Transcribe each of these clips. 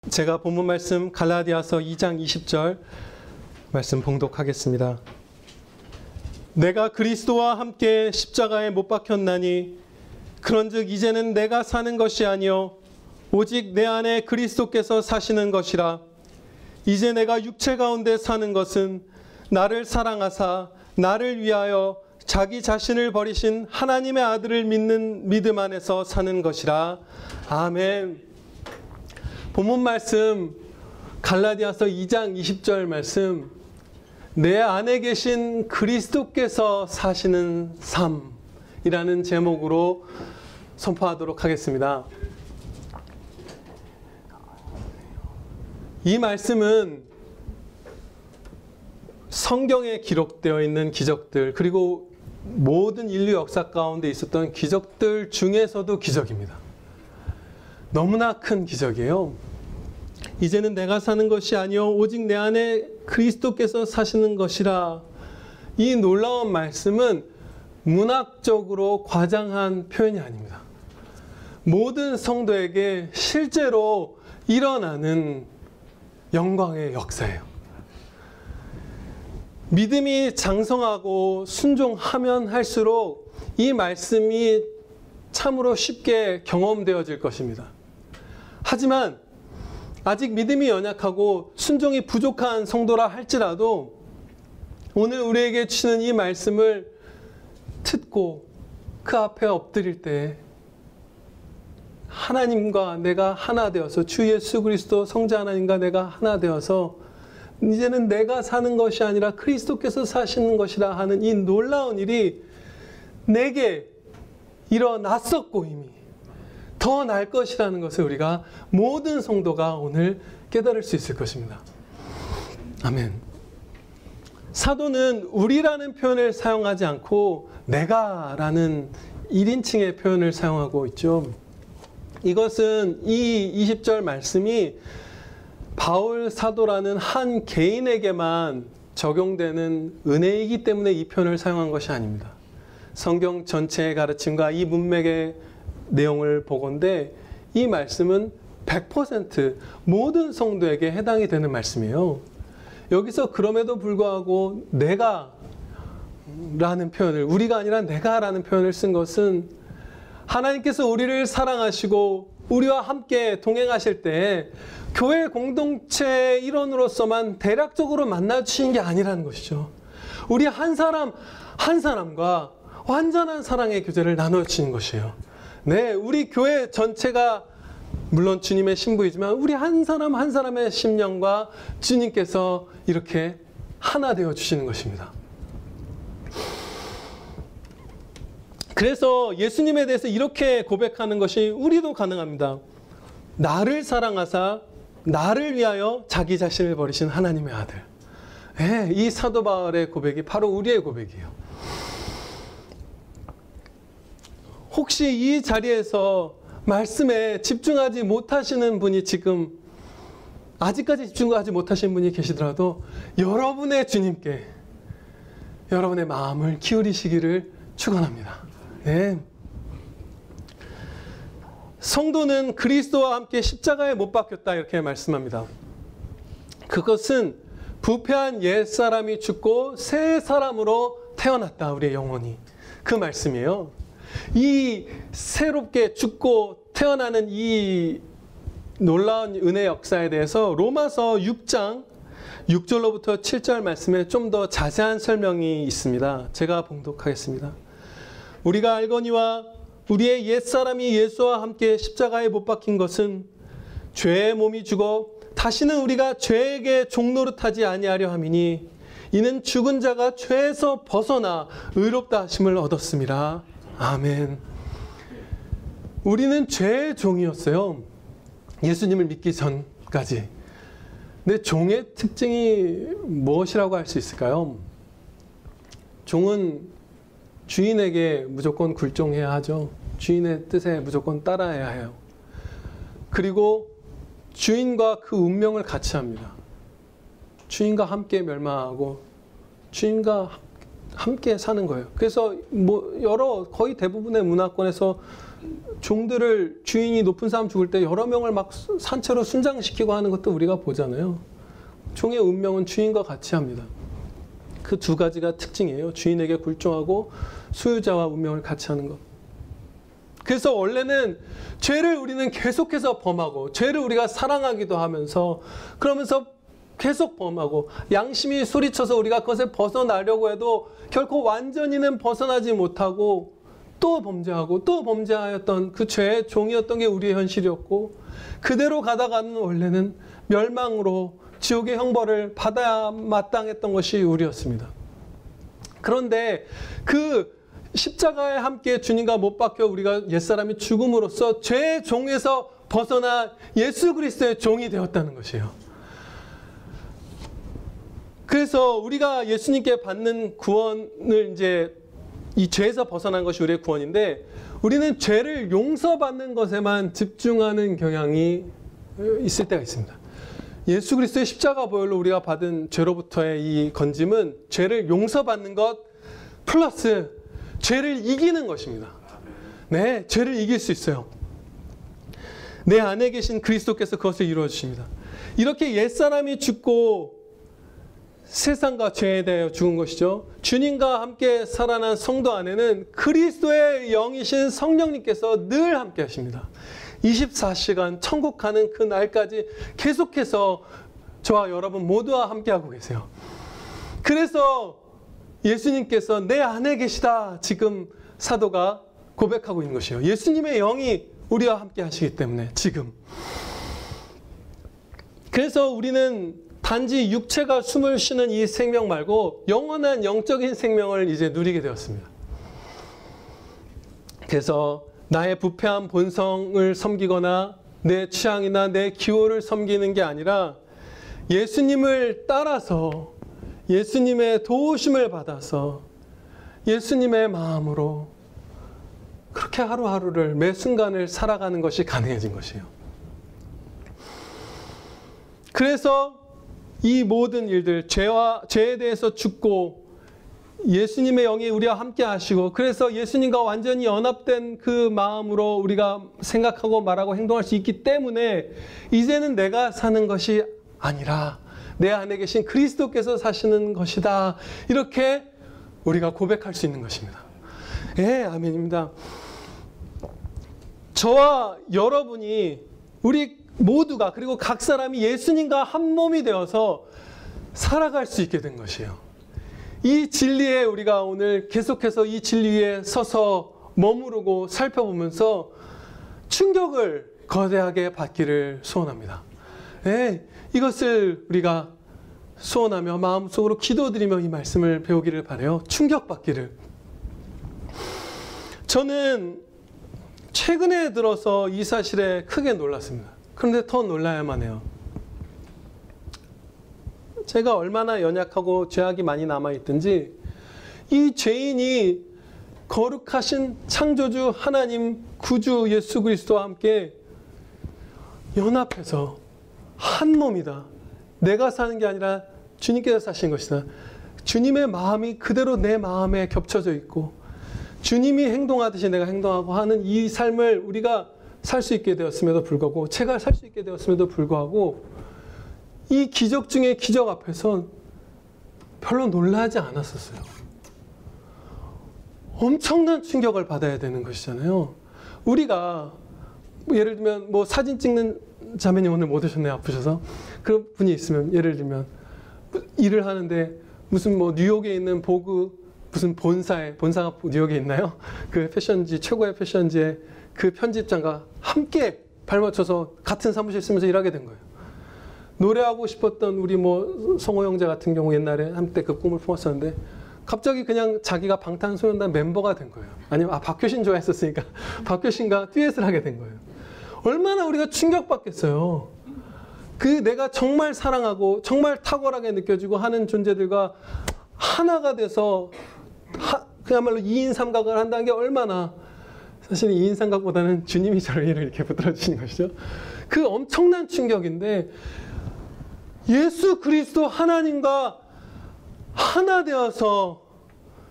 제가 본문 말씀 갈라디아서 2장 20절 말씀 봉독하겠습니다. 내가 그리스도와 함께 십자가에 못 박혔나니 그런즉 이제는 내가 사는 것이 아니요 오직 내 안에 그리스도께서 사시는 것이라. 이제 내가 육체 가운데 사는 것은 나를 사랑하사 나를 위하여 자기 자신을 버리신 하나님의 아들을 믿는 믿음 안에서 사는 것이라. 아멘. 본문 말씀 갈라디아서 2장 20절 말씀, 내 안에 계신 그리스도께서 사시는 삶이라는 제목으로 선포하도록 하겠습니다. 이 말씀은 성경에 기록되어 있는 기적들, 그리고 모든 인류 역사 가운데 있었던 기적들 중에서도 기적입니다. 너무나 큰 기적이에요. 이제는 내가 사는 것이 아니요 오직 내 안에 그리스도께서 사시는 것이라. 이 놀라운 말씀은 문학적으로 과장한 표현이 아닙니다. 모든 성도에게 실제로 일어나는 영광의 역사예요. 믿음이 장성하고 순종하면 할수록 이 말씀이 참으로 쉽게 경험되어질 것입니다. 하지만 아직 믿음이 연약하고 순종이 부족한 성도라 할지라도 오늘 우리에게 주시는 이 말씀을 듣고 그 앞에 엎드릴 때 하나님과 내가 하나 되어서, 주 예수 그리스도 성자 하나님과 내가 하나 되어서 이제는 내가 사는 것이 아니라 그리스도께서 사시는 것이라 하는 이 놀라운 일이 내게 일어났었고 이미 더 날 것이라는 것을 우리가 모든 성도가 오늘 깨달을 수 있을 것입니다. 아멘. 사도는 우리라는 표현을 사용하지 않고 내가라는 1인칭의 표현을 사용하고 있죠. 이것은 이 20절 말씀이 바울 사도라는 한 개인에게만 적용되는 은혜이기 때문에 이 표현을 사용한 것이 아닙니다. 성경 전체의 가르침과 이 문맥의 내용을 보건대 이 말씀은 100% 모든 성도에게 해당이 되는 말씀이에요. 여기서 그럼에도 불구하고 내가 라는 표현을, 우리가 아니라 내가 라는 표현을 쓴 것은 하나님께서 우리를 사랑하시고 우리와 함께 동행하실 때 교회 공동체의 일원으로서만 대략적으로 만나주시는 게 아니라는 것이죠. 우리 한 사람 한 사람과 완전한 사랑의 교제를 나눠주시는 것이에요. 네, 우리 교회 전체가 물론 주님의 신부이지만 우리 한 사람 한 사람의 심령과 주님께서 이렇게 하나 되어 주시는 것입니다. 그래서 예수님에 대해서 이렇게 고백하는 것이 우리도 가능합니다. 나를 사랑하사 나를 위하여 자기 자신을 버리신 하나님의 아들. 네, 이 사도 바울의 고백이 바로 우리의 고백이에요. 혹시 이 자리에서 말씀에 집중하지 못하시는 분이 지금 아직까지 집중하지 못하신 분이 계시더라도 여러분의 주님께 여러분의 마음을 기울이시기를 축원합니다. 네. 성도는 그리스도와 함께 십자가에 못 박혔다 이렇게 말씀합니다. 그것은 부패한 옛사람이 죽고 새 사람으로 태어났다, 우리의 영혼이. 그 말씀이에요. 이 새롭게 죽고 태어나는 이 놀라운 은혜 역사에 대해서 로마서 6장 6절로부터 7절 말씀에 좀 더 자세한 설명이 있습니다. 제가 봉독하겠습니다. 우리가 알거니와 우리의 옛사람이 예수와 함께 십자가에 못 박힌 것은 죄의 몸이 죽어 다시는 우리가 죄에게 종노릇하지 아니하려 함이니 이는 죽은 자가 죄에서 벗어나 의롭다 하심을 얻었음이라. 아멘. 우리는 죄의 종이었어요. 예수님을 믿기 전까지. 근데 종의 특징이 무엇이라고 할 수 있을까요? 종은 주인에게 무조건 굴종해야 하죠. 주인의 뜻에 무조건 따라야 해요. 그리고 주인과 그 운명을 같이 합니다. 주인과 함께 멸망하고 주인과 함께 사는 거예요. 그래서 거의 대부분의 문화권에서 종들을 주인이 높은 사람 죽을 때 여러 명을 막 산채로 순장시키고 하는 것도 우리가 보잖아요. 종의 운명은 주인과 같이 합니다. 그 두 가지가 특징이에요. 주인에게 굴종하고 소유자와 운명을 같이 하는 것. 그래서 원래는 죄를 우리는 계속해서 범하고 죄를 우리가 사랑하기도 하면서 그러면서 계속 범하고 양심이 소리쳐서 우리가 그것을 벗어나려고 해도 결코 완전히는 벗어나지 못하고 또 범죄하고 또 범죄하였던 그 죄의 종이었던 게 우리의 현실이었고 그대로 가다가는 원래는 멸망으로 지옥의 형벌을 받아야 마땅했던 것이 우리였습니다. 그런데 그 십자가에 함께 주님과 못 박혀 우리가 옛사람이 죽음으로써 죄의 종에서 벗어나 예수 그리스도의 종이 되었다는 것이에요. 그래서 우리가 예수님께 받는 구원을 이제 이 죄에서 벗어난 것이 우리의 구원인데 우리는 죄를 용서받는 것에만 집중하는 경향이 있을 때가 있습니다. 예수 그리스도의 십자가 보혈로 우리가 받은 죄로부터의 이 건짐은 죄를 용서받는 것 플러스 죄를 이기는 것입니다. 네, 죄를 이길 수 있어요. 내 안에 계신 그리스도께서 그것을 이루어 주십니다. 이렇게 옛사람이 죽고 세상과 죄에 대하여 죽은 것이죠. 주님과 함께 살아난 성도 안에는 그리스도의 영이신 성령님께서 늘 함께 하십니다. 24시간 천국 가는 그 날까지 계속해서 저와 여러분 모두와 함께하고 계세요. 그래서 예수님께서 내 안에 계시다 지금 사도가 고백하고 있는 것이에요. 예수님의 영이 우리와 함께 하시기 때문에 지금. 그래서 우리는 단지 육체가 숨을 쉬는 이 생명 말고 영원한 영적인 생명을 이제 누리게 되었습니다. 그래서 나의 부패한 본성을 섬기거나 내 취향이나 내 기호를 섬기는 게 아니라 예수님을 따라서 예수님의 도우심을 받아서 예수님의 마음으로 그렇게 하루하루를 매 순간을 살아가는 것이 가능해진 것이에요. 그래서 이 모든 일들, 죄에 대해서 죽고 예수님의 영이 우리와 함께 하시고 그래서 예수님과 완전히 연합된 그 마음으로 우리가 생각하고 말하고 행동할 수 있기 때문에 이제는 내가 사는 것이 아니라 내 안에 계신 그리스도께서 사시는 것이다. 이렇게 우리가 고백할 수 있는 것입니다. 예, 아멘입니다. 저와 여러분이 우리 모두가 그리고 각 사람이 예수님과 한 몸이 되어서 살아갈 수 있게 된 것이에요. 이 진리에 우리가 오늘 계속해서 이 진리 위에 서서 머무르고 살펴보면서 충격을 거대하게 받기를 소원합니다. 네, 이것을 우리가 소원하며 마음속으로 기도드리며 이 말씀을 배우기를 바라요. 충격받기를. 저는 최근에 들어서 이 사실에 크게 놀랐습니다. 그런데 더 놀라야만 해요. 제가 얼마나 연약하고 죄악이 많이 남아있든지 이 죄인이 거룩하신 창조주 하나님 구주 예수 그리스도와 함께 연합해서 한 몸이다. 내가 사는 게 아니라 주님께서 사신 것이다. 주님의 마음이 그대로 내 마음에 겹쳐져 있고 주님이 행동하듯이 내가 행동하고 하는 이 삶을 우리가 살 수 있게 되었음에도 불구하고 제가 살 수 있게 되었음에도 불구하고 이 기적 중에 기적 앞에서 별로 놀라지 않았었어요. 엄청난 충격을 받아야 되는 것이잖아요. 우리가 예를 들면 뭐 사진 찍는 자매님 오늘 못 오셨네요. 아프셔서. 그런 분이 있으면 예를 들면 일을 하는데 무슨 뭐 뉴욕에 있는 보그 무슨 본사가 뉴욕에 있나요? 그 패션지 최고의 패션지의 그 편집장과 함께 발맞춰서 같은 사무실 쓰면서 일하게 된 거예요. 노래하고 싶었던 우리 뭐 성호 형제 같은 경우 옛날에 한때 그 꿈을 품었었는데 갑자기 그냥 자기가 방탄소년단 멤버가 된 거예요. 아니면 박효신 좋아했었으니까 박효신과 듀엣을 하게 된 거예요. 얼마나 우리가 충격받겠어요. 그 내가 정말 사랑하고 정말 탁월하게 느껴지고 하는 존재들과 하나가 돼서 그야말로 2인 삼각을 한다는 게 얼마나 사실 2인 삼각보다는 주님이 저를 이렇게 붙들어 주시는 것이죠. 그 엄청난 충격인데 예수 그리스도 하나님과 하나 되어서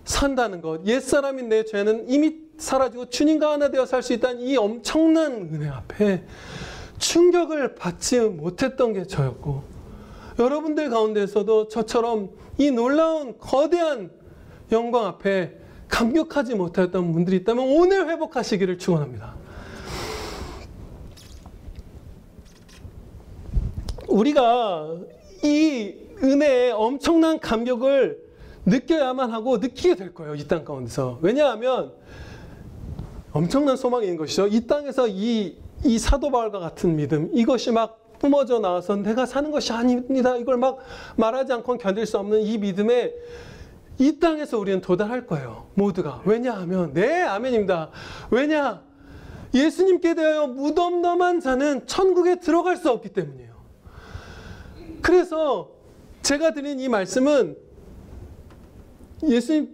산다는 것. 옛사람인 내 죄는 이미 사라지고 주님과 하나 되어 살 수 있다는 이 엄청난 은혜 앞에 충격을 받지 못했던 게 저였고, 여러분들 가운데서도 저처럼 이 놀라운 거대한 영광 앞에 감격하지 못했던 분들이 있다면 오늘 회복하시기를 축원합니다. 우리가 이 은혜의 엄청난 감격을 느껴야만 하고 느끼게 될 거예요. 이 땅 가운데서. 왜냐하면 엄청난 소망이 있는 것이죠. 이 땅에서 이 사도 바울과 같은 믿음, 이것이 막 뿜어져 나와서 내가 사는 것이 아닙니다, 이걸 막 말하지 않고는 견딜 수 없는 이 믿음에 이 땅에서 우리는 도달할 거예요. 모두가. 왜냐하면 네, 아멘입니다. 왜냐? 예수님께 대하여 무덤덤한 자는 천국에 들어갈 수 없기 때문이에요. 그래서 제가 드린 이 말씀은 예수님을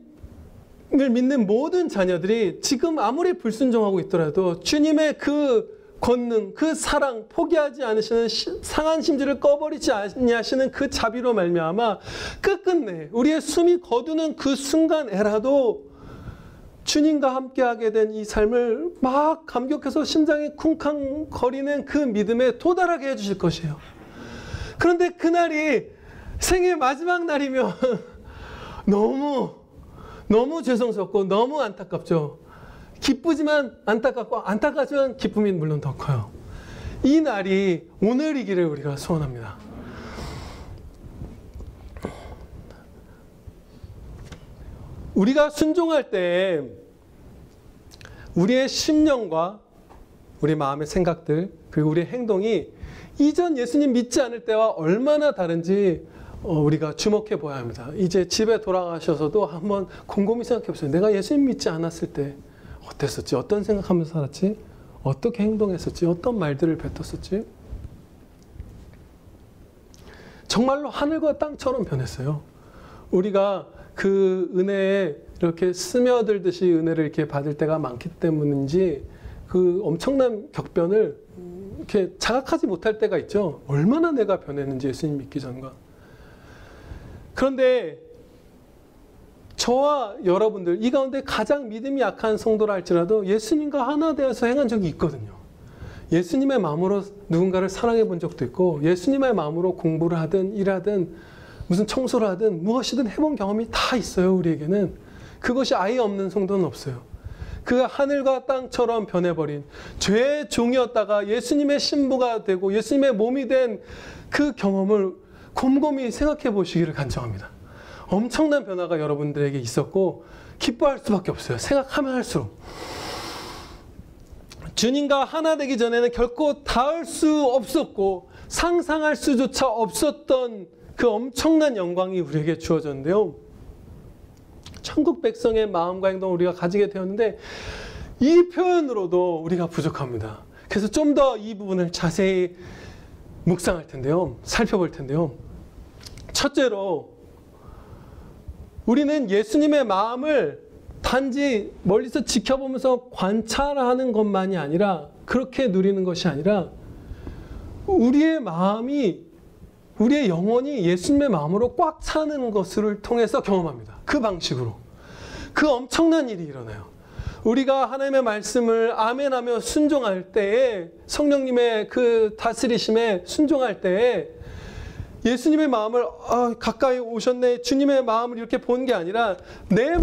믿는 모든 자녀들이 지금 아무리 불순종하고 있더라도 주님의 그 권능, 그 사랑, 포기하지 않으시는 상한 심지를 꺼버리지 아니하시는 그 자비로 말미암아 끝끝내 우리의 숨이 거두는 그 순간에라도 주님과 함께하게 된 이 삶을 막 감격해서 심장이 쿵쾅거리는 그 믿음에 도달하게 해주실 것이에요. 그런데 그날이 생애 마지막 날이면 너무 죄송스럽고 너무 안타깝죠. 기쁘지만 안타깝고 안타깝지만 기쁨이 물론 더 커요. 이 날이 오늘이기를 우리가 소원합니다. 우리가 순종할 때 우리의 심령과 우리 마음의 생각들 그리고 우리의 행동이 이전 예수님 믿지 않을 때와 얼마나 다른지 우리가 주목해 보아야 합니다. 이제 집에 돌아가셔서도 한번 곰곰이 생각해 보세요. 내가 예수님 믿지 않았을 때 어땠었지? 어떤 생각하면서 살았지? 어떻게 행동했었지? 어떤 말들을 뱉었었지? 정말로 하늘과 땅처럼 변했어요. 우리가 그 은혜에 이렇게 스며들듯이 은혜를 이렇게 받을 때가 많기 때문인지 그 엄청난 격변을 이렇게 자각하지 못할 때가 있죠. 얼마나 내가 변했는지 예수님 믿기 전과. 그런데 저와 여러분들 이 가운데 가장 믿음이 약한 성도라 할지라도 예수님과 하나 되어서 행한 적이 있거든요. 예수님의 마음으로 누군가를 사랑해 본 적도 있고 예수님의 마음으로 공부를 하든 일하든 무슨 청소를 하든 무엇이든 해본 경험이 다 있어요. 우리에게는. 그것이 아예 없는 성도는 없어요. 그 하늘과 땅처럼 변해버린 죄의 종이었다가 예수님의 신부가 되고 예수님의 몸이 된 그 경험을 곰곰이 생각해 보시기를 간청합니다. 엄청난 변화가 여러분들에게 있었고 기뻐할 수밖에 없어요. 생각하면 할수록. 주님과 하나 되기 전에는 결코 닿을 수 없었고 상상할 수조차 없었던 그 엄청난 영광이 우리에게 주어졌는데요. 천국 백성의 마음과 행동을 우리가 가지게 되었는데 이 표현으로도 우리가 부족합니다. 그래서 좀 더 이 부분을 자세히 묵상할 텐데요. 살펴볼 텐데요. 첫째로 우리는 예수님의 마음을 단지 멀리서 지켜보면서 관찰하는 것만이 아니라 그렇게 누리는 것이 아니라 우리의 마음이 우리의 영혼이 예수님의 마음으로 꽉 차는 것을 통해서 경험합니다. 그 방식으로. 그 엄청난 일이 일어나요. 우리가 하나님의 말씀을 아멘하며 순종할 때에 성령님의 그 다스리심에 순종할 때에 예수님의 마음을 가까이 오셨네 주님의 마음을 이렇게 본 게 아니라 내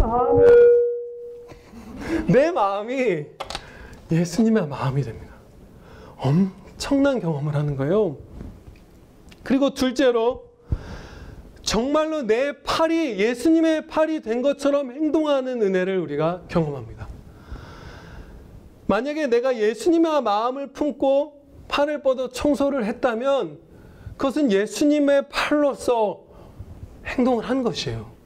마음이 예수님의 마음이 됩니다. 엄청난 경험을 하는 거예요. 그리고 둘째로 정말로 내 팔이 예수님의 팔이 된 것처럼 행동하는 은혜를 우리가 경험합니다. 만약에 내가 예수님의 마음을 품고 팔을 뻗어 청소를 했다면 그것은 예수님의 팔로서 행동을 한 것이에요.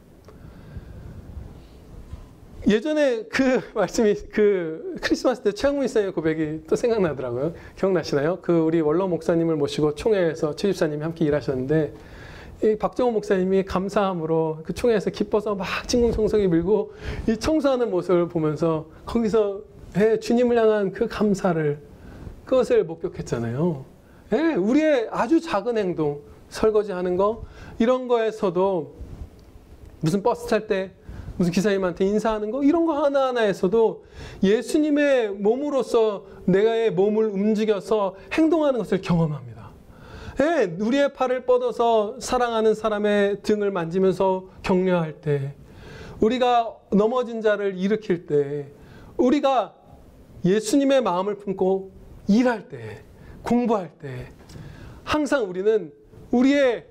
예전에 그 말씀이 그 크리스마스 때 최강문 목사님의 고백이 또 생각나더라고요. 기억나시나요? 그 우리 원로 목사님을 모시고 총회에서 최집사님이 함께 일하셨는데 이 박정호 목사님이 감사함으로 그 총회에서 기뻐서 막 진공청소기 밀고 이 청소하는 모습을 보면서 거기서 주님을 향한 그 감사를 그것을 목격했잖아요. 우리의 아주 작은 행동, 설거지하는 거 이런 거에서도 무슨 버스 탈 때 무슨 기사님한테 인사하는 거 이런 거 하나하나에서도 예수님의 몸으로서 내가의 몸을 움직여서 행동하는 것을 경험합니다. 예, 우리의 팔을 뻗어서 사랑하는 사람의 등을 만지면서 격려할 때, 우리가 넘어진 자를 일으킬 때, 우리가 예수님의 마음을 품고 일할 때, 공부할 때, 항상 우리는 우리의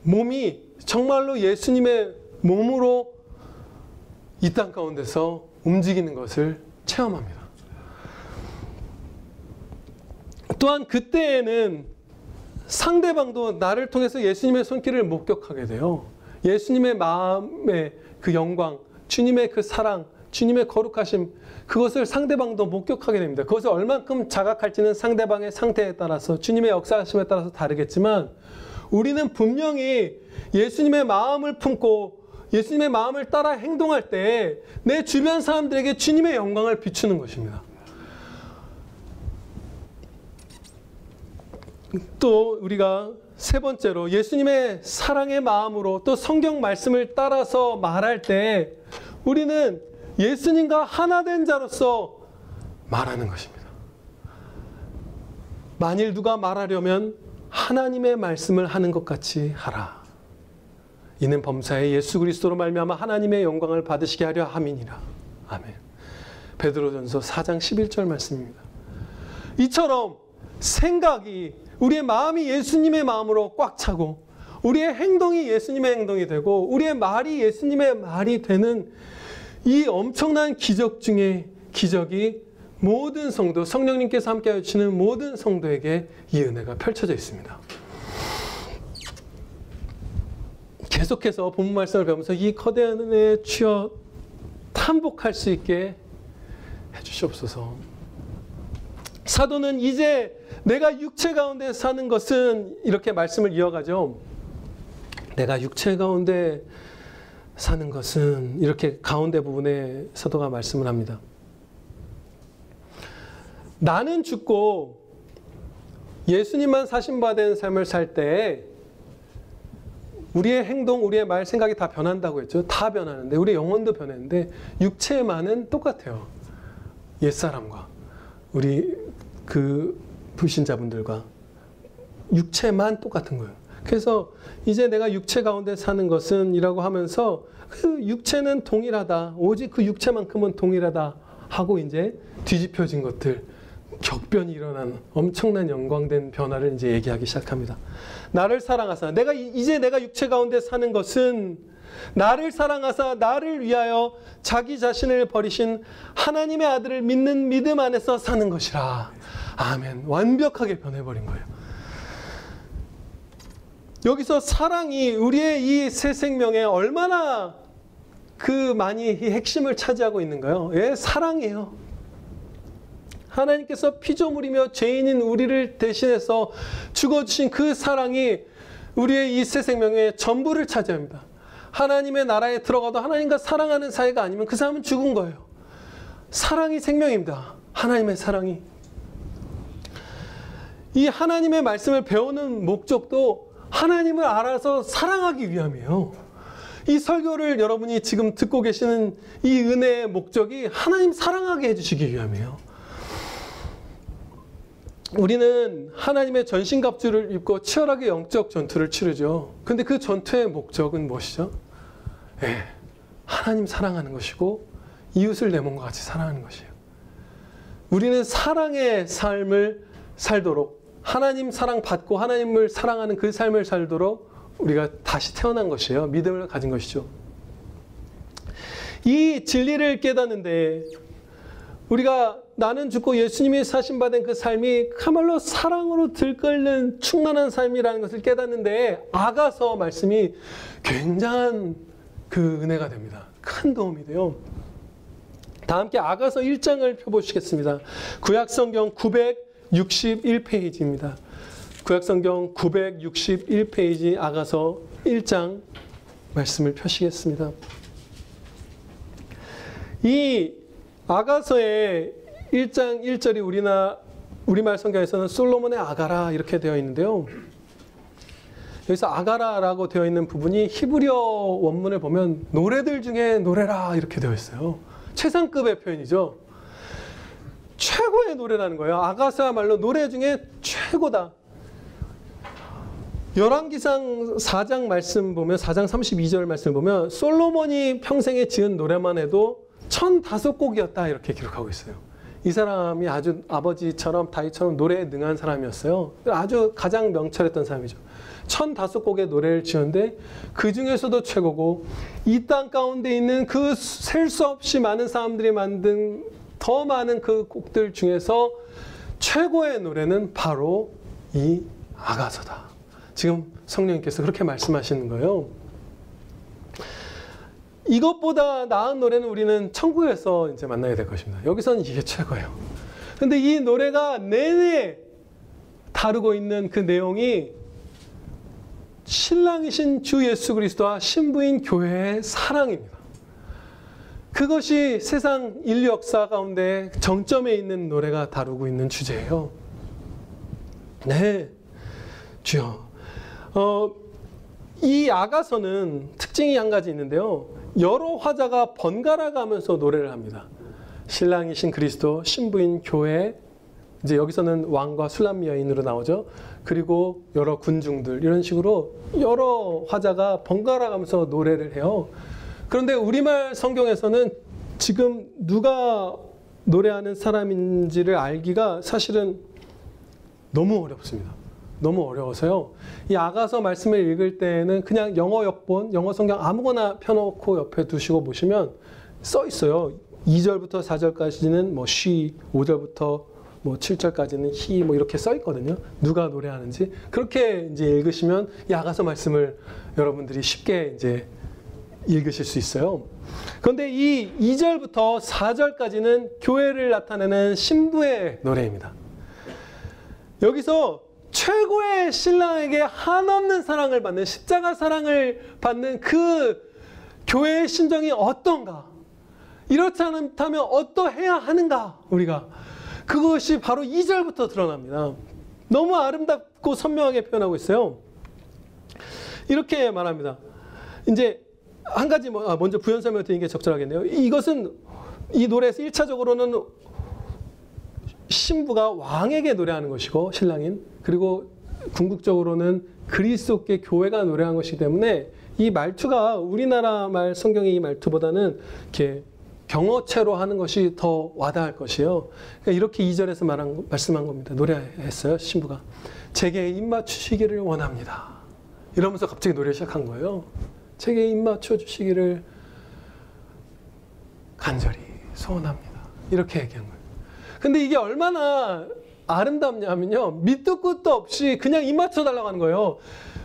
몸이 정말로 예수님의 몸으로 이 땅 가운데서 움직이는 것을 체험합니다. 또한 그때에는 상대방도 나를 통해서 예수님의 손길을 목격하게 돼요. 예수님의 마음의 그 영광, 주님의 그 사랑, 주님의 거룩하심, 그것을 상대방도 목격하게 됩니다. 그것을 얼만큼 자각할지는 상대방의 상태에 따라서, 주님의 역사하심에 따라서 다르겠지만, 우리는 분명히 예수님의 마음을 품고 예수님의 마음을 따라 행동할 때 내 주변 사람들에게 주님의 영광을 비추는 것입니다. 또 우리가 세 번째로 예수님의 사랑의 마음으로 또 성경 말씀을 따라서 말할 때 우리는 예수님과 하나 된 자로서 말하는 것입니다. 만일 누가 말하려면 하나님의 말씀을 하는 것 같이 하라. 이는 범사에 예수 그리스도로 말미암아 하나님의 영광을 받으시게 하려 함이니라. 아멘. 베드로전서 4장 11절 말씀입니다. 이처럼 생각이, 우리의 마음이 예수님의 마음으로 꽉 차고 우리의 행동이 예수님의 행동이 되고 우리의 말이 예수님의 말이 되는 이 엄청난 기적 중에 기적이 모든 성도, 성령님께서 함께 해주시는 모든 성도에게 이 은혜가 펼쳐져 있습니다. 계속해서 본문 말씀을 배우면서 이 거대한 은혜에 주여 탐복할 수 있게 해주시옵소서. 사도는 이제 내가 육체 가운데 사는 것은, 이렇게 말씀을 이어가죠. 내가 육체 가운데 사는 것은, 이렇게 가운데 부분에 사도가 말씀을 합니다. 나는 죽고 예수님만 사신받은 삶을 살 때 우리의 행동, 우리의 말, 생각이 다 변한다고 했죠. 다 변하는데, 우리 영혼도 변했는데 육체만은 똑같아요. 옛사람과 우리 그 불신자분들과 육체만 똑같은 거예요. 그래서 이제 내가 육체 가운데 사는 것은 이라고 하면서 그 육체는 동일하다, 오직 그 육체만큼은 동일하다 하고 이제 뒤집혀진 것들, 격변이 일어난 엄청난 영광된 변화를 이제 얘기하기 시작합니다. 나를 사랑하사, 이제 내가 육체 가운데 사는 것은 나를 사랑하사 나를 위하여 자기 자신을 버리신 하나님의 아들을 믿는 믿음 안에서 사는 것이라. 아멘. 완벽하게 변해버린 거예요. 여기서 사랑이 우리의 이 새 생명에 얼마나 그 많이 이 핵심을 차지하고 있는가요? 예, 사랑이에요. 하나님께서 피조물이며 죄인인 우리를 대신해서 죽어주신 그 사랑이 우리의 이 새 생명의 전부를 차지합니다. 하나님의 나라에 들어가도 하나님과 사랑하는 사이가 아니면 그 사람은 죽은 거예요. 사랑이 생명입니다. 하나님의 사랑이. 이 하나님의 말씀을 배우는 목적도 하나님을 알아서 사랑하기 위함이에요. 이 설교를 여러분이 지금 듣고 계시는 이 은혜의 목적이 하나님 사랑하게 해주시기 위함이에요. 우리는 하나님의 전신갑주를 입고 치열하게 영적 전투를 치르죠. 근데 그 전투의 목적은 무엇이죠? 예, 하나님 사랑하는 것이고 이웃을 내 몸과 같이 사랑하는 것이에요. 우리는 사랑의 삶을 살도록, 하나님 사랑받고 하나님을 사랑하는 그 삶을 살도록 우리가 다시 태어난 것이에요. 믿음을 가진 것이죠. 이 진리를 깨닫는데 우리가 나는 죽고 예수님이 사신받은 그 삶이 그야말로 사랑으로 들끓는 충만한 삶이라는 것을 깨닫는데 아가서 말씀이 굉장한 그 은혜가 됩니다. 큰 도움이 돼요. 다 함께 아가서 1장을 펴보시겠습니다. 구약성경 961페이지입니다. 구약성경 961페이지 아가서 1장 말씀을 펴시겠습니다. 이 아가서의 1장 1절이 우리말 성경에서는 솔로몬의 아가라 이렇게 되어 있는데요. 여기서 아가라라고 되어 있는 부분이 히브리어 원문을 보면 노래들 중에 노래라 이렇게 되어 있어요. 최상급의 표현이죠. 최고의 노래라는 거예요. 아가서야말로 노래 중에 최고다. 열왕기상 4장 말씀 보면 4장 32절 말씀 보면 솔로몬이 평생에 지은 노래만 해도 1005곡이었다 이렇게 기록하고 있어요. 이 사람이 아주 아버지처럼 다윗처럼 노래에 능한 사람이었어요. 아주 가장 명철했던 사람이죠. 1005곡의 노래를 지었는데 그 중에서도 최고고 이 땅 가운데 있는 그 셀 수 없이 많은 사람들이 만든 더 많은 그 곡들 중에서 최고의 노래는 바로 이 아가서다. 지금 성령님께서 그렇게 말씀하시는 거예요. 이것보다 나은 노래는 우리는 천국에서 이제 만나야 될 것입니다. 여기서는 이게 최고예요. 근데 이 노래가 내내 다루고 있는 그 내용이 신랑이신 주 예수 그리스도와 신부인 교회의 사랑입니다. 그것이 세상 인류 역사 가운데 정점에 있는 노래가 다루고 있는 주제예요. 네, 주여. 이 아가서는 특징이 한 가지 있는데요. 여러 화자가 번갈아 가면서 노래를 합니다. 신랑이신 그리스도, 신부인 교회, 이제 여기서는 왕과 술람 여인으로 나오죠. 그리고 여러 군중들 이런 식으로 여러 화자가 번갈아 가면서 노래를 해요. 그런데 우리말 성경에서는 지금 누가 노래하는 사람인지를 알기가 사실은 너무 어렵습니다. 너무 어려워서요. 이 아가서 말씀을 읽을 때는 그냥 영어 역본, 영어 성경 아무거나 펴놓고 옆에 두시고 보시면 써 있어요. 2절부터 4절까지는 뭐 she, 5절부터 뭐 7절까지는 he 뭐 이렇게 써 있거든요. 누가 노래하는지. 그렇게 이제 읽으시면 이 아가서 말씀을 여러분들이 쉽게 이제 읽으실 수 있어요. 그런데 이 2절부터 4절까지는 교회를 나타내는 신부의 노래입니다. 여기서 최고의 신랑에게 한없는 사랑을 받는 십자가 사랑을 받는 그 교회의 심정이 어떤가? 이렇지 않다면 어떠해야 하는가? 우리가 그것이 바로 2절부터 드러납니다. 너무 아름답고 선명하게 표현하고 있어요. 이렇게 말합니다. 이제 한 가지 먼저 부연 설명을 드리는 게 적절하겠네요. 이것은 이 노래에서 1차적으로는 신부가 왕에게 노래하는 것이고 신랑인, 그리고 궁극적으로는 그리스도께 교회가 노래한 것이기 때문에 이 말투가 우리나라 말 성경의 이 말투보다는 이렇게 경어체로 하는 것이 더 와닿을 것이에요. 그러니까 이렇게 2절에서 말씀한 겁니다. 노래했어요, 신부가. 제게 입 맞추시기를 원합니다. 이러면서 갑자기 노래를 시작한 거예요. 제게 입 맞춰 주시기를 간절히 소원합니다. 이렇게 얘기한 거예요. 근데 이게 얼마나 아름답냐면요. 밑도 끝도 없이 그냥 입 맞춰달라고 하는 거예요.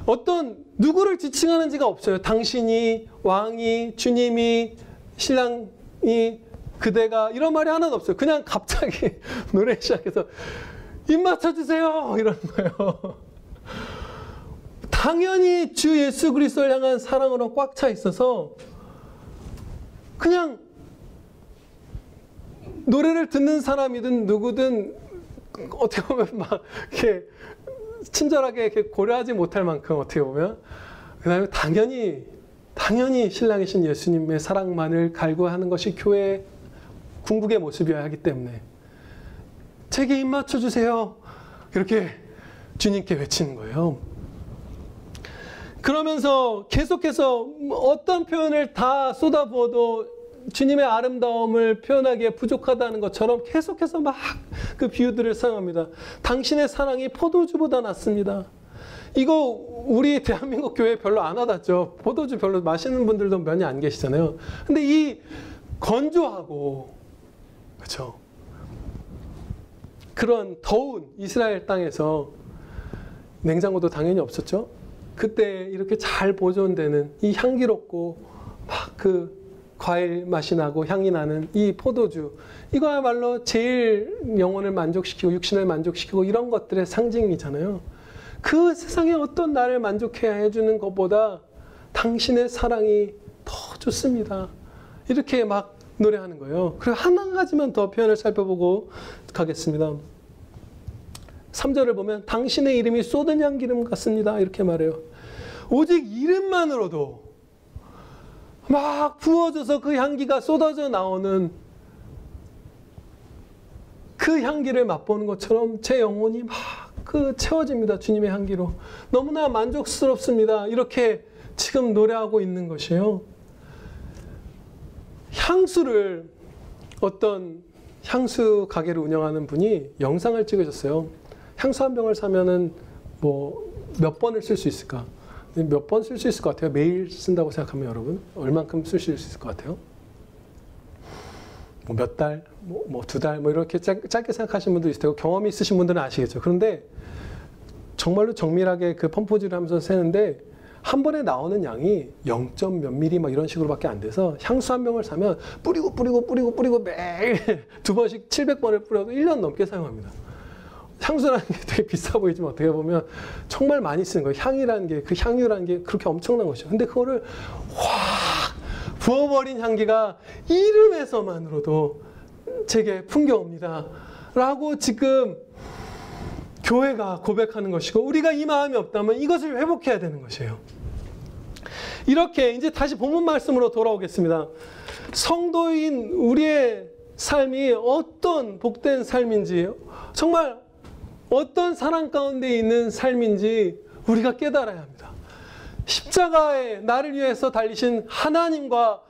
어떤 누구를 지칭하는지가 없어요. 당신이, 왕이, 주님이, 신랑이, 그대가 이런 말이 하나도 없어요. 그냥 갑자기 노래 시작해서 입 맞춰주세요 이러는 거예요. 당연히 주 예수 그리스도를 향한 사랑으로 꽉 차 있어서 그냥 노래를 듣는 사람이든 누구든 어떻게 보면 막 이렇게 친절하게 이렇게 고려하지 못할 만큼 어떻게 보면 그다음에 당연히 신랑이신 예수님의 사랑만을 갈구하는 것이 교회 궁극의 모습이어야 하기 때문에 제게 입 맞춰 주세요. 이렇게 주님께 외치는 거예요. 그러면서 계속해서 어떤 표현을 다 쏟아부어도 주님의 아름다움을 표현하기에 부족하다는 것처럼 계속해서 막 그 비유들을 사용합니다. 당신의 사랑이 포도주보다 낫습니다. 이거 우리 대한민국 교회 별로 안 와닿죠. 포도주 별로 마시는 분들도 많이 안 계시잖아요. 근데 이 건조하고 그렇죠. 그런 더운 이스라엘 땅에서 냉장고도 당연히 없었죠. 그때 이렇게 잘 보존되는 이 향기롭고 막 그 과일 맛이 나고 향이 나는 이 포도주, 이거야말로 제일 영혼을 만족시키고 육신을 만족시키고 이런 것들의 상징이잖아요. 그 세상에 어떤 나를 만족해야 해주는 것보다 당신의 사랑이 더 좋습니다. 이렇게 막 노래하는 거예요. 그리고 한 가지만 더 표현을 살펴보고 가겠습니다. 3절을 보면 당신의 이름이 쏟은 향기름 같습니다. 이렇게 말해요. 오직 이름만으로도 막 부어져서 그 향기가 쏟아져 나오는 그 향기를 맛보는 것처럼 제 영혼이 막 채워집니다. 주님의 향기로. 너무나 만족스럽습니다. 이렇게 지금 노래하고 있는 것이에요. 향수를 어떤 향수 가게를 운영하는 분이 영상을 찍으셨어요. 향수 한 병을 사면은 뭐 몇 번을 쓸 수 있을까? 몇 번 쓸 수 있을 것 같아요? 매일 쓴다고 생각하면 여러분 얼만큼 쓸 수 있을 것 같아요? 뭐 몇 달, 뭐 2달, 뭐 이렇게 짧게 생각하시는 분도 있을 테고 경험이 있으신 분들은 아시겠죠. 그런데 정말로 정밀하게 그 펌프질을 하면서 세는데 한 번에 나오는 양이 0점 몇 미리 막 이런 식으로밖에 안 돼서 향수 한 병을 사면 뿌리고 매일 2번씩 700번을 뿌려도 1년 넘게 사용합니다. 향수라는 게 되게 비싸 보이지만 어떻게 보면 정말 많이 쓰는 거예요. 향이라는 게, 그 향유라는 게 그렇게 엄청난 것이죠. 근데 그거를 확 부어버린 향기가 이름에서만으로도 제게 풍겨옵니다. 라고 지금 교회가 고백하는 것이고, 우리가 이 마음이 없다면 이것을 회복해야 되는 것이에요. 이렇게 이제 다시 본문 말씀으로 돌아오겠습니다. 성도인 우리의 삶이 어떤 복된 삶인지, 정말 어떤 사랑 가운데 있는 삶인지 우리가 깨달아야 합니다. 십자가에 나를 위해서 달리신 하나님과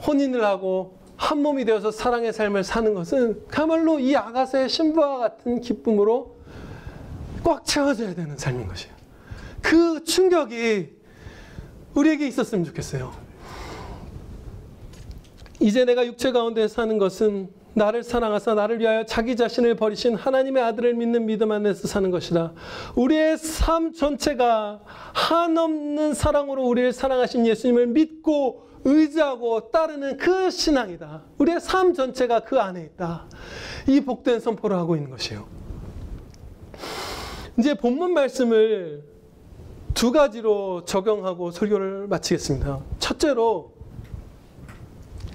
혼인을 하고 한 몸이 되어서 사랑의 삶을 사는 것은 그야말로 이 아가서의 신부와 같은 기쁨으로 꽉 채워져야 되는 삶인 것이에요. 그 충격이 우리에게 있었으면 좋겠어요. 이제 내가 육체 가운데 사는 것은 나를 사랑하사 나를 위하여 자기 자신을 버리신 하나님의 아들을 믿는 믿음 안에서 사는 것이다. 우리의 삶 전체가 한없는 사랑으로 우리를 사랑하신 예수님을 믿고 의지하고 따르는 그 신앙이다. 우리의 삶 전체가 그 안에 있다. 이 복된 선포를 하고 있는 것이에요. 이제 본문 말씀을 2가지로 적용하고 설교를 마치겠습니다. 첫째로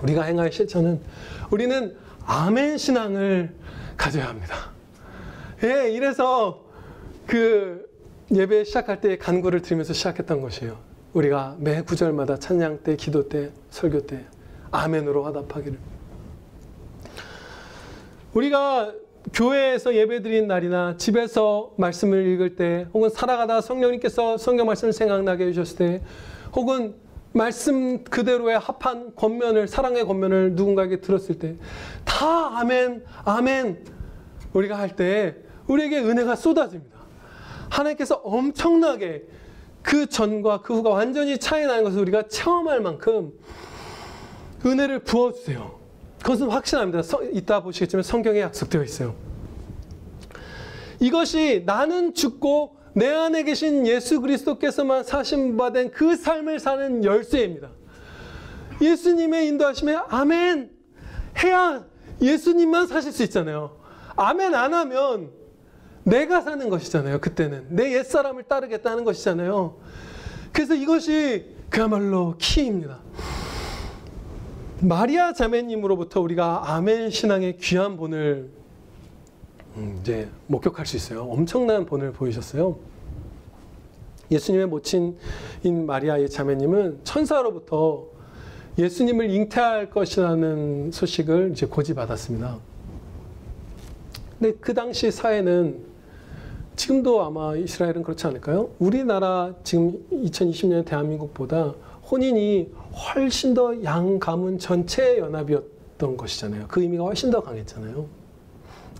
우리가 행할 실천은 우리는 아멘 신앙을 가져야 합니다. 예, 이래서 그 예배 시작할 때 간구를 드리면서 시작했던 것이에요. 우리가 매 구절마다 찬양 때, 기도 때, 설교 때 아멘으로 화답하기를. 우리가 교회에서 예배드린 날이나 집에서 말씀을 읽을 때, 혹은 살아가다 성령님께서 성경 말씀을 생각나게 해주셨을 때, 혹은 말씀 그대로의 합한 권면을, 사랑의 권면을 누군가에게 들었을 때 다 아멘, 아멘 우리가 할 때 우리에게 은혜가 쏟아집니다. 하나님께서 엄청나게 그 전과 그 후가 완전히 차이 나는 것을 우리가 체험할 만큼 은혜를 부어주세요. 그것은 확신합니다. 이따 보시겠지만 성경에 약속되어 있어요. 이것이 나는 죽고 내 안에 계신 예수 그리스도께서만 사신 바 된 그 삶을 사는 열쇠입니다. 예수님의 인도하심에 아멘 해야 예수님만 사실 수 있잖아요. 아멘 안 하면 내가 사는 것이잖아요. 그때는 내 옛사람을 따르겠다는 것이잖아요. 그래서 이것이 그야말로 키입니다. 마리아 자매님으로부터 우리가 아멘 신앙의 귀한 본을 이제 목격할 수 있어요. 엄청난 본을 보이셨어요. 예수님의 모친인 마리아의 자매님은 천사로부터 예수님을 잉태할 것이라는 소식을 이제 고지받았습니다. 근데 그 당시 사회는, 지금도 아마 이스라엘은 그렇지 않을까요? 우리나라 지금 2020년 대한민국보다 혼인이 훨씬 더 양 가문 전체 연합이었던 것이잖아요. 그 의미가 훨씬 더 강했잖아요.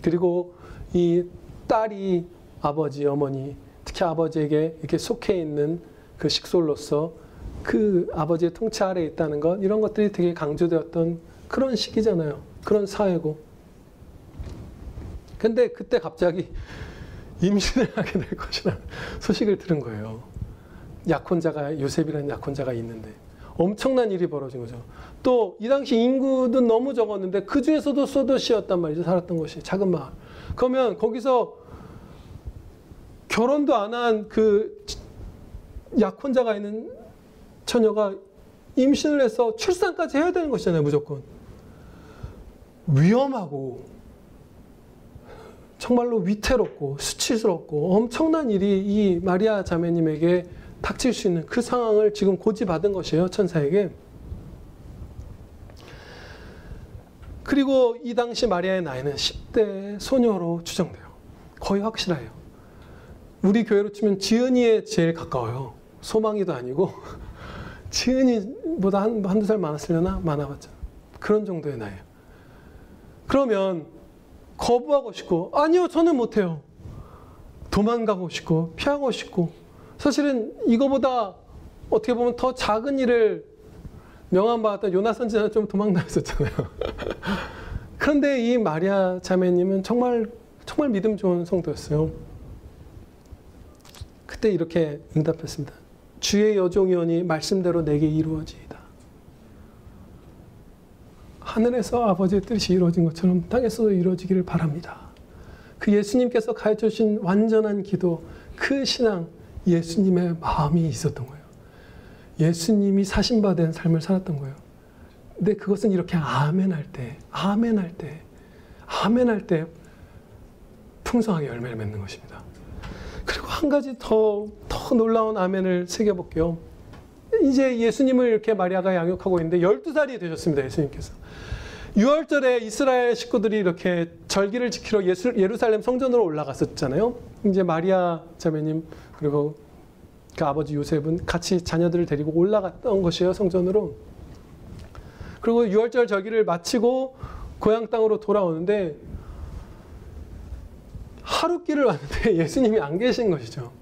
그리고 이 딸이 아버지, 어머니, 특히 아버지에게 이렇게 속해 있는 그 식솔로서 그 아버지의 통치 아래에 있다는 것, 이런 것들이 되게 강조되었던 그런 시기잖아요. 그런 사회고. 근데 그때 갑자기 임신을 하게 될 것이라는 소식을 들은 거예요. 약혼자가, 요셉이라는 약혼자가 있는데 엄청난 일이 벌어진 거죠. 또 이 당시 인구도 너무 적었는데 그 중에서도 소도시였단 말이죠. 살았던 곳이 작은 마을. 그러면 거기서 결혼도 안 한 그 약혼자가 있는 처녀가 임신을 해서 출산까지 해야 되는 것이잖아요. 무조건. 위험하고 정말로 위태롭고 수치스럽고 엄청난 일이 이 마리아 자매님에게 닥칠 수 있는 그 상황을 지금 고지받은 것이에요, 천사에게. 그리고 이 당시 마리아의 나이는 10대 소녀로 추정돼요. 거의 확실해요. 우리 교회로 치면 지은이에 제일 가까워요. 소망이도 아니고 지은이보다 한두 살 많았으려나? 많아봤자. 그런 정도의 나이예요. 그러면 거부하고 싶고, 아니요, 저는 못해요. 도망가고 싶고, 피하고 싶고, 사실은 이거보다 어떻게 보면 더 작은 일을 명함받았던 요나 선지자는 좀 도망다녔었잖아요. 그런데 이 마리아 자매님은 정말 믿음 좋은 성도였어요. 그때 이렇게 응답했습니다. 주의 여종이오니 말씀대로 내게 이루어지이다. 하늘에서 아버지의 뜻이 이루어진 것처럼 땅에서도 이루어지기를 바랍니다. 그 예수님께서 가르쳐 주신 완전한 기도, 그 신앙, 예수님의 마음이 있었던 거예요. 예수님이 사신받은 삶을 살았던 거예요. 근데 그것은 이렇게 아멘할 때 풍성하게 열매를 맺는 것입니다. 그리고 한 가지 더 놀라운 아멘을 새겨볼게요. 이제 예수님을 이렇게 마리아가 양육하고 있는데 12살이 되셨습니다. 예수님께서. 6월절에 이스라엘 식구들이 이렇게 절기를 지키러 예루살렘 성전으로 올라갔었잖아요. 이제 마리아 자매님 그리고 그 아버지 요셉은 같이 자녀들을 데리고 올라갔던 것이에요, 성전으로. 그리고 6월절 절기를 마치고 고향 땅으로 돌아오는데 하룻길을 왔는데 예수님이 안 계신 것이죠.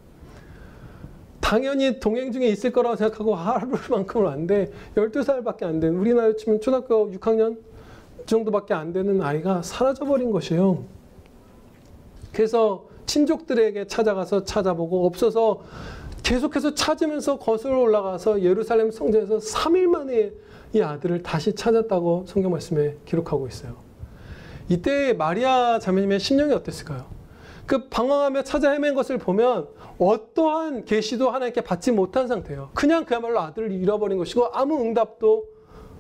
당연히 동행 중에 있을 거라고 생각하고 하루만큼을 왔는데 12살밖에 안 된, 우리나라로 치면 초등학교 6학년 정도밖에 안 되는 아이가 사라져버린 것이에요. 그래서 친족들에게 찾아보고 없어서 계속해서 찾으면서 거슬러 올라가서 예루살렘 성전에서 3일 만에 이 아들을 다시 찾았다고 성경 말씀에 기록하고 있어요. 이때 마리아 자매님의 심령이 어땠을까요? 그 방황하며 찾아 헤맨 것을 보면 어떠한 계시도 하나님께 받지 못한 상태예요. 그냥 그야말로 아들을 잃어버린 것이고 아무 응답도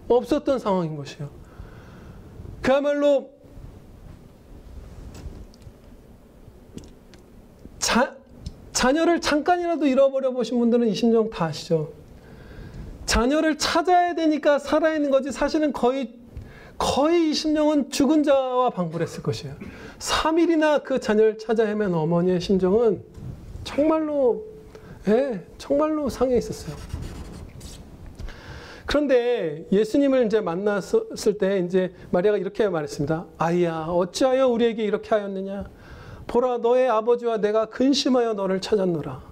없었던 상황인 것이에요. 그야말로 자녀를 잠깐이라도 잃어버려 보신 분들은 이 심정 다 아시죠? 자녀를 찾아야 되니까 살아있는 거지 사실은 거의 이 심정은 죽은 자와 방불했을 것이에요. 3일이나 그 자녀를 찾아 헤맨 어머니의 심정은 정말로 상해 있었어요. 그런데 예수님을 이제 만났을 때 이제 마리아가 이렇게 말했습니다. 아이야, 어찌하여 우리에게 이렇게 하였느냐? 보라, 너의 아버지와 내가 근심하여 너를 찾았노라.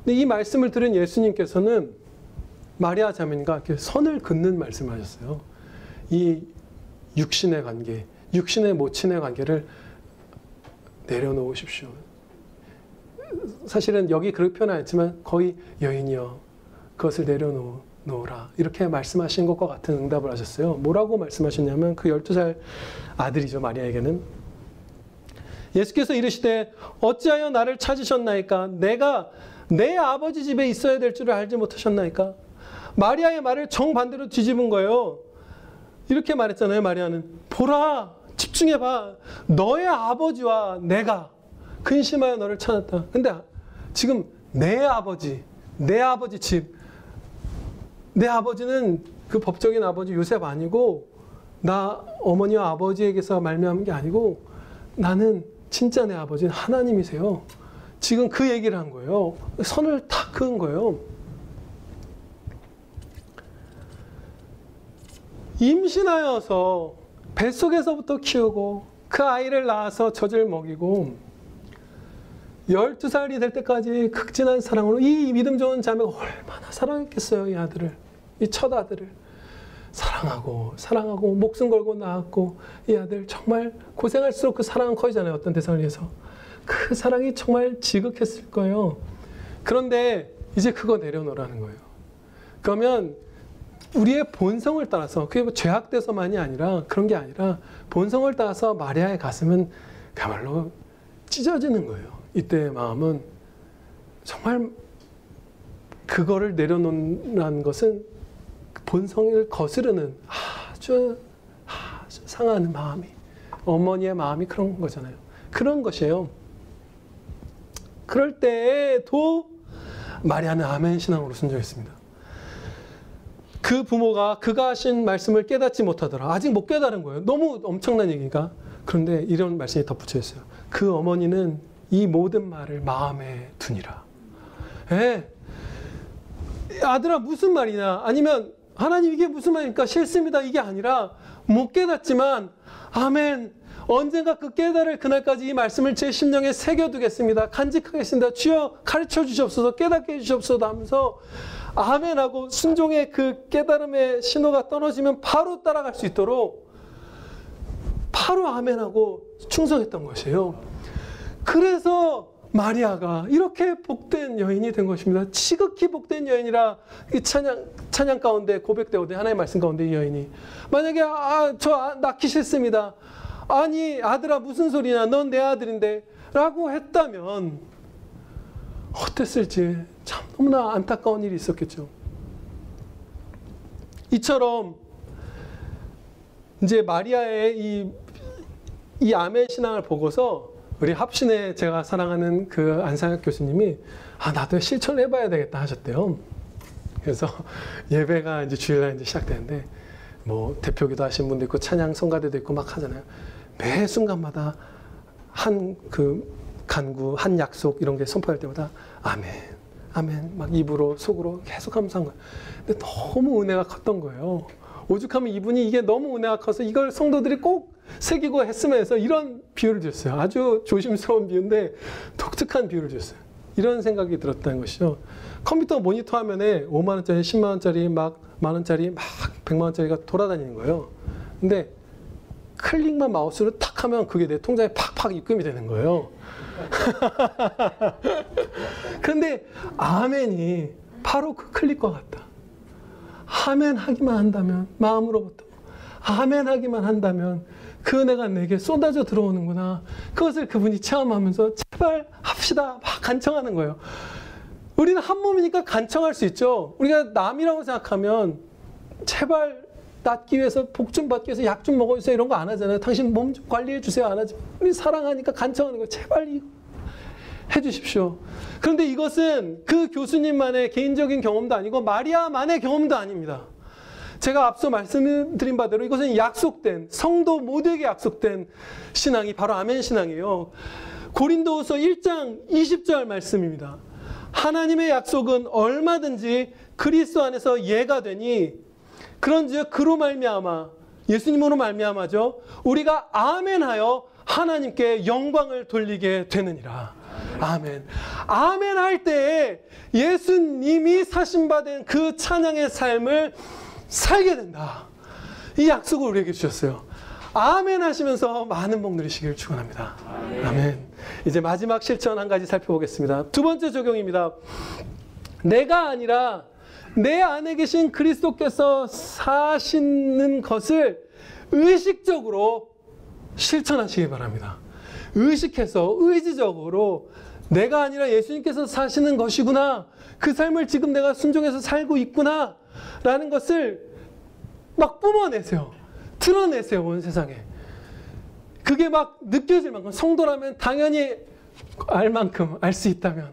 근데 이 말씀을 들은 예수님께서는 마리아 자매님과 이렇게 선을 긋는 말씀을 하셨어요. 이 육신의 관계, 육신의 모친의 관계를 내려놓으십시오. 사실은 여기 그렇게 표현 안 했지만 거의 여인이여 그것을 내려놓으라 이렇게 말씀하신 것과 같은 응답을 하셨어요. 뭐라고 말씀하셨냐면 그 12살 아들이죠, 마리아에게는. 예수께서 이르시되 어찌하여 나를 찾으셨나이까? 내가 내 아버지 집에 있어야 될 줄을 알지 못하셨나이까? 마리아의 말을 정반대로 뒤집은 거예요. 이렇게 말했잖아요, 마리아는. 보라, 집중해봐. 너의 아버지와 내가 근심하여 너를 찾았다. 근데 지금 내 아버지 집, 내 아버지는 그 법적인 아버지 요셉 아니고 나 어머니와 아버지에게서 말미암은 게 아니고 나는 진짜 내 아버지는 하나님이세요. 지금 그 얘기를 한 거예요. 선을 탁 그은 거예요. 임신하여서 뱃속에서부터 키우고 그 아이를 낳아서 젖을 먹이고 12살이 될 때까지 극진한 사랑으로 이 믿음 좋은 자매가 얼마나 사랑했겠어요. 이 아들을, 이 첫 아들을 사랑하고 목숨 걸고 낳았고 이 아들 정말 고생할수록 그 사랑은 커지잖아요. 어떤 대상을 위해서. 그 사랑이 정말 지극했을 거예요. 그런데 이제 그거 내려놓으라는 거예요. 그러면 우리의 본성을 따라서, 그게 뭐 죄악돼서만이 아니라 그런 게 아니라 본성을 따라서 마리아의 가슴은 그야말로 찢어지는 거예요. 이때의 마음은 정말 그거를 내려놓는 것은 본성을 거스르는 아주 상하는 마음이, 어머니의 마음이 그런 거잖아요. 그런 것이에요. 그럴 때에도 마리아는 아멘 신앙으로 순종했습니다. 그 부모가 그가 하신 말씀을 깨닫지 못하더라. 아직 못 깨달은 거예요. 너무 엄청난 얘기니까. 그런데 이런 말씀이 덧붙여 있어요. 그 어머니는 이 모든 말을 마음에 두니라. 예. 아들아 무슨 말이냐? 아니면 하나님 이게 무슨 말입니까? 싫습니다. 이게 아니라 못 깨닫지만 아멘. 언젠가 그 깨달을 그날까지 이 말씀을 제 심령에 새겨두겠습니다. 간직하겠습니다. 주여 가르쳐 주시옵소서, 깨닫게 해주시옵소서 하면서 아멘하고 순종의 그 깨달음의 신호가 떨어지면 바로 따라갈 수 있도록 바로 아멘하고 충성했던 것이에요. 그래서 마리아가 이렇게 복된 여인이 된 것입니다. 지극히 복된 여인이라 이 찬양 가운데 고백되거든요. 하나님의 말씀 가운데 이 여인이 만약에 저 낳기 싫습니다. 아니 아들아 무슨 소리냐, 넌 내 아들인데 라고 했다면 어땠을지 참 너무나 안타까운 일이 있었겠죠. 이처럼 이제 마리아의 이 아멘 신앙을 보고서 우리 합신의 제가 사랑하는 그 안상혁 교수님이 나도 실천을 해봐야 되겠다 하셨대요. 그래서 예배가 이제 주일날 이제 시작되는데 뭐 대표기도 하신 분도 있고 찬양 성가대도 있고 막 하잖아요. 매 순간마다 한 그 간구, 한 약속 이런 게 선포할 때마다 아멘, 아멘 막 입으로 속으로 계속 하면서 한 거예요. 근데 너무 은혜가 컸던 거예요. 오죽하면 이분이 이게 너무 은혜가 커서 이걸 성도들이 꼭 새기고 했으면 해서 이런 비유를 줬어요. 아주 조심스러운 비유인데 독특한 비유를 줬어요. 이런 생각이 들었다는 것이죠. 컴퓨터 모니터 화면에 5만 원짜리, 10만 원짜리, 막 만 원짜리, 막 100만 원짜리가 돌아다니는 거예요. 근데 클릭만 마우스로 탁 하면 그게 내 통장에 팍팍 입금이 되는 거예요. 그런데 아멘이 바로 그 클릭과 같다. 아멘 하기만 한다면, 마음으로부터 아멘 하기만 한다면 그 은혜가 내게 쏟아져 들어오는구나. 그것을 그분이 체험하면서 제발 합시다 막 간청하는 거예요. 우리는 한 몸이니까 간청할 수 있죠. 우리가 남이라고 생각하면 제발 낫기 위해서 복 좀 받기 위해서 약 좀 먹어주세요 이런 거 안 하잖아요. 당신 몸 좀 관리해 주세요 안 하죠. 우리 사랑하니까 간청하는 거예요. 제발 이거 해주십시오. 그런데 이것은 그 교수님만의 개인적인 경험도 아니고 마리아만의 경험도 아닙니다. 제가 앞서 말씀드린 바대로 이것은 약속된, 성도 모두에게 약속된 신앙이 바로 아멘 신앙이에요. 고린도후서 1장 20절 말씀입니다. 하나님의 약속은 얼마든지 그리스도 안에서 예가 되니 그런즉 그로 말미암아, 예수님으로 말미암아죠, 우리가 아멘하여 하나님께 영광을 돌리게 되느니라. 아멘. 아멘 할 때에 예수님이 사신받은 그 찬양의 삶을 살게 된다. 이 약속을 우리에게 주셨어요. 아멘 하시면서 많은 복 누리시길 축원합니다. 아멘. 이제 마지막 실천 한 가지 살펴보겠습니다. 두 번째 적용입니다. 내가 아니라 내 안에 계신 그리스도께서 사시는 것을 의식적으로 실천하시기 바랍니다. 의식해서 의지적으로 내가 아니라 예수님께서 사시는 것이구나. 그 삶을 지금 내가 순종해서 살고 있구나. 라는 것을 막 뿜어내세요. 드러내세요. 온 세상에. 그게 막 느껴질 만큼, 성도라면 당연히 알 만큼, 알 수 있다면,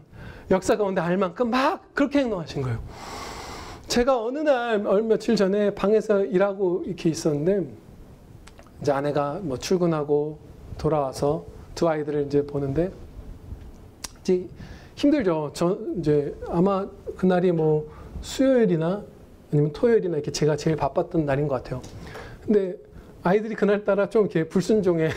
역사 가운데 알 만큼 막 그렇게 행동하신 거예요. 제가 어느 날 며칠 전에 방에서 일하고 이렇게 있었는데 이제 아내가 뭐 출근하고 돌아와서 두 아이들을 이제 보는데 이제 힘들죠. 저 이제 아마 그날이 뭐 수요일이나 아니면 토요일이나 이렇게 제가 제일 바빴던 날인 것 같아요. 근데 아이들이 그날따라 좀 이렇게 불순종의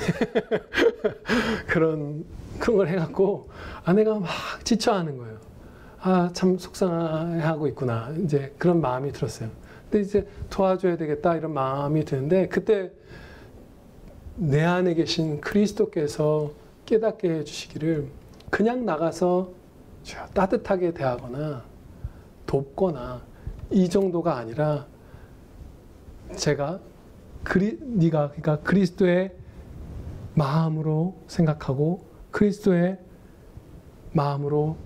그런 걸 해갖고 아내가 막 지쳐하는 거예요. 참 속상해하고 있구나. 이제 그런 마음이 들었어요. 근데 이제 도와줘야 되겠다 이런 마음이 드는데 그때 내 안에 계신 그리스도께서 깨닫게 해주시기를 그냥 나가서 따뜻하게 대하거나 돕거나 이 정도가 아니라 제가 그러니까 그리스도의 마음으로 생각하고 그리스도의 마음으로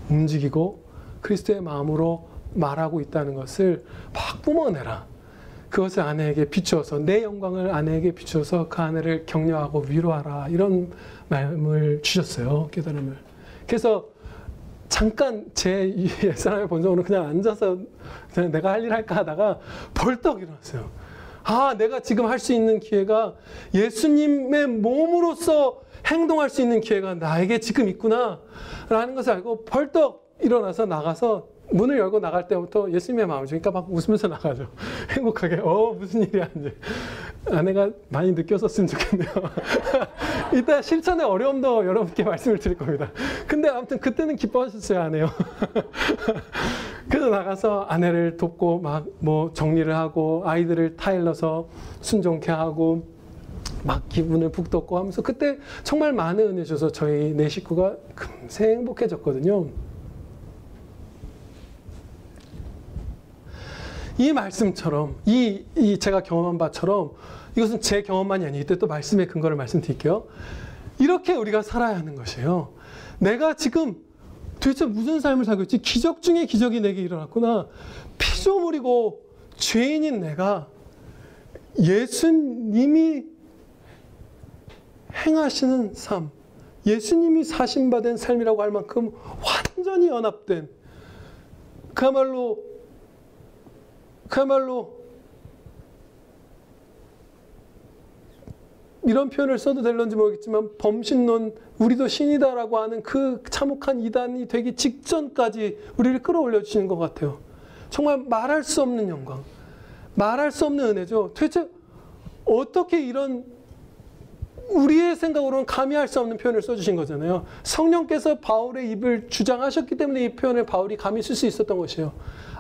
움직이고 그리스도의 마음으로 말하고 있다는 것을 막 뿜어내라. 그것을 아내에게 비추어서 내 영광을 아내에게 비추어서 그 아내를 격려하고 위로하라 이런 마음을 주셨어요. 깨달음을. 그래서 잠깐 제 옛사람의 본성으로 그냥 앉아서 그냥 내가 할 일 할까 하다가 벌떡 일어났어요. 아, 내가 지금 할 수 있는 기회가 예수님의 몸으로서 행동할 수 있는 기회가 나에게 지금 있구나 라는 것을 알고 벌떡 일어나서 나가서 문을 열고 나갈 때부터 예수님의 마음을 주니까 막 웃으면서 나가죠. 행복하게. 무슨 일이야 이제. 아내가 많이 느꼈었으면 좋겠네요. 이따 실천의 어려움도 여러분께 말씀을 드릴 겁니다. 근데 아무튼 그때는 기뻐하셨어야 하네요. 그래서 나가서 아내를 돕고 막 뭐 정리를 하고 아이들을 타일러서 순종케 하고 막 기분을 북돋고 하면서 그때 정말 많은 은혜 줘서 저희 네 식구가 금세 행복해졌거든요. 이 말씀처럼 이 제가 경험한 바처럼 이것은 제 경험만이 아니기 때문에 또 말씀의 근거를 말씀드릴게요. 이렇게 우리가 살아야 하는 것이에요. 내가 지금 도대체 무슨 삶을 살고 있지? 기적 중에 기적이 내게 일어났구나. 피조물이고 죄인인 내가 예수님이 행하시는 삶, 예수님이 사신받은 삶이라고 할 만큼 완전히 연합된 그야말로 이런 표현을 써도 될런지 모르겠지만 범신론, 우리도 신이다라고 하는 그 참혹한 이단이 되기 직전까지 우리를 끌어올려 주시는 것 같아요. 정말 말할 수 없는 영광, 말할 수 없는 은혜죠. 도대체 어떻게 이런 우리의 생각으로는 감히 할 수 없는 표현을 써주신 거잖아요. 성령께서 바울의 입을 주장하셨기 때문에 이 표현을 바울이 감히 쓸 수 있었던 것이에요.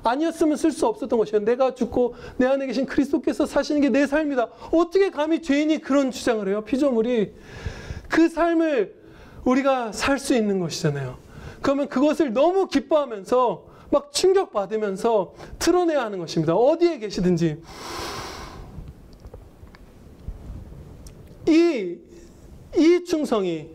아니었으면 쓸 수 없었던 것이에요. 내가 죽고 내 안에 계신 그리스도께서 사시는 게 내 삶이다. 어떻게 감히 죄인이 그런 주장을 해요? 피조물이. 그 삶을 우리가 살 수 있는 것이잖아요. 그러면 그것을 너무 기뻐하면서 막 충격받으면서 드러내야 하는 것입니다. 어디에 계시든지. 이 충성이,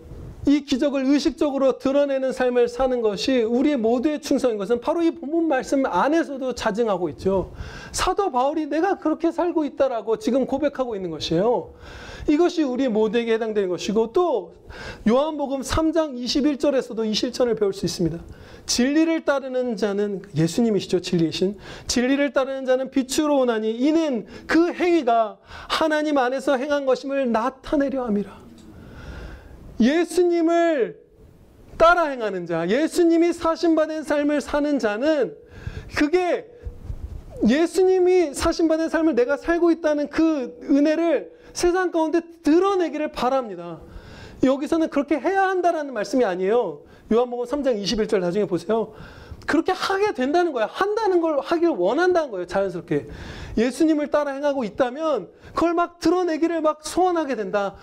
이 기적을 의식적으로 드러내는 삶을 사는 것이 우리의 모두의 충성인 것은 바로 이 본문 말씀 안에서도 자증하고 있죠. 사도 바울이 내가 그렇게 살고 있다라고 지금 고백하고 있는 것이에요. 이것이 우리 모두에게 해당되는 것이고 또 요한복음 3장 21절에서도 이 실천을 배울 수 있습니다. 진리를 따르는 자는, 예수님이시죠, 진리이신. 진리를 따르는 자는 빛으로 오나니 이는 그 행위가 하나님 안에서 행한 것임을 나타내려 함이라. 예수님을 따라 행하는 자, 예수님이 사신받은 삶을 사는 자는 그게 예수님이 사신받은 삶을 내가 살고 있다는 그 은혜를 세상 가운데 드러내기를 바랍니다. 여기서는 그렇게 해야 한다라는 말씀이 아니에요. 요한복음 3장 21절 나중에 보세요. 그렇게 하게 된다는 거야. 한다는 걸 하길 원한다는 거예요. 자연스럽게. 예수님을 따라 행하고 있다면 그걸 막 드러내기를 막 소원하게 된다.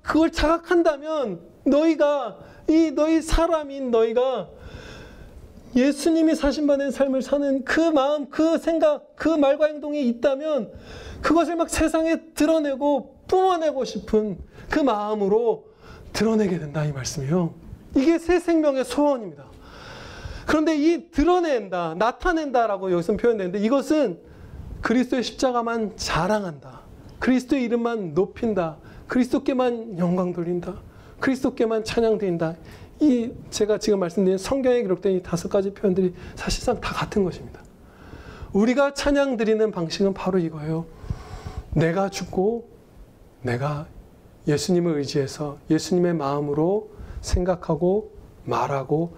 그걸 자각한다면 너희 사람인 너희가 예수님이 사신받은 삶을 사는 그 마음, 그 생각, 그 말과 행동이 있다면 그것을 막 세상에 드러내고 뿜어내고 싶은 그 마음으로 드러내게 된다 이 말씀이에요. 이게 새 생명의 소원입니다. 그런데 이 드러낸다, 나타낸다라고 여기서 표현되는데 이것은 그리스도의 십자가만 자랑한다. 그리스도의 이름만 높인다. 그리스도께만 영광 돌린다. 그리스도께만 찬양 드린다. 제가 지금 말씀드린 성경에 기록된 이 5가지 표현들이 사실상 다 같은 것입니다. 우리가 찬양 드리는 방식은 바로 이거예요. 내가 죽고 내가 예수님을 의지해서 예수님의 마음으로 생각하고 말하고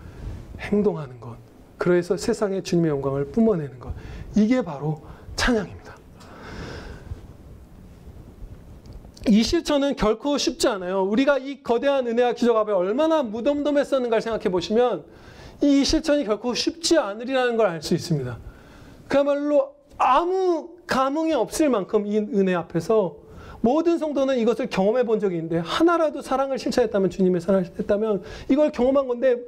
행동하는 것. 그래서 세상에 주님의 영광을 뿜어내는 것. 이게 바로 찬양입니다. 이 실천은 결코 쉽지 않아요. 우리가 이 거대한 은혜와 기적 앞에 얼마나 무덤덤했었는가를 생각해 보시면 이 실천이 결코 쉽지 않으리라는 걸 알 수 있습니다. 그야말로 아무 감흥이 없을 만큼 이 은혜 앞에서 모든 성도는 이것을 경험해 본 적이 있는데 하나라도 사랑을 실천했다면, 주님의 사랑을 했다면 이걸 경험한 건데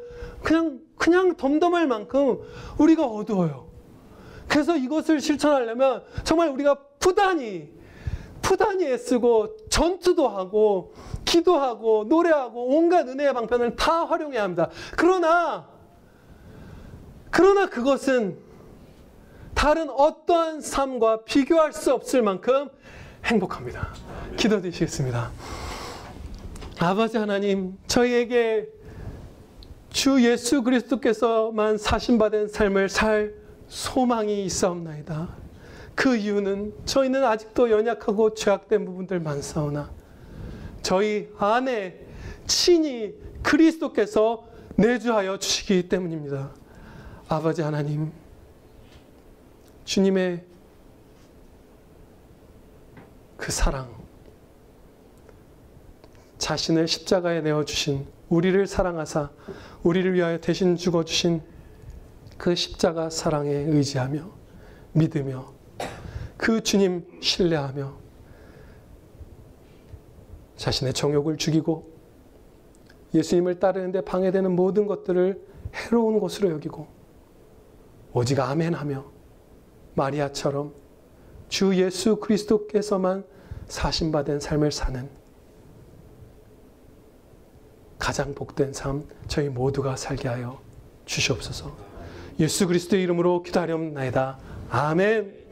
그냥 덤덤할 만큼 우리가 어두워요. 그래서 이것을 실천하려면 정말 우리가 부단히 애쓰고 전투도 하고 기도하고 노래하고 온갖 은혜의 방편을 다 활용해야 합니다. 그러나 그것은 다 다른 어떠한 삶과 비교할 수 없을 만큼 행복합니다. 기도드리시겠습니다. 아버지 하나님, 저희에게 주 예수 그리스도께서만 사신받은 삶을 살 소망이 있사옵나이다. 그 이유는 저희는 아직도 연약하고 죄악된 부분들 많사오나 저희 안에 친히 그리스도께서 내주하여 주시기 때문입니다. 아버지 하나님, 주님의 그 사랑, 자신을 십자가에 내어주신, 우리를 사랑하사 우리를 위하여 대신 죽어주신 그 십자가 사랑에 의지하며 믿으며 그 주님 신뢰하며 자신의 정욕을 죽이고 예수님을 따르는데 방해되는 모든 것들을 해로운 것으로 여기고 오직 아멘하며 마리아처럼 주 예수 그리스도께서만 사신받은 삶을 사는 가장 복된 삶 저희 모두가 살게 하여 주시옵소서. 예수 그리스도의 이름으로 기도하렵나이다. 아멘.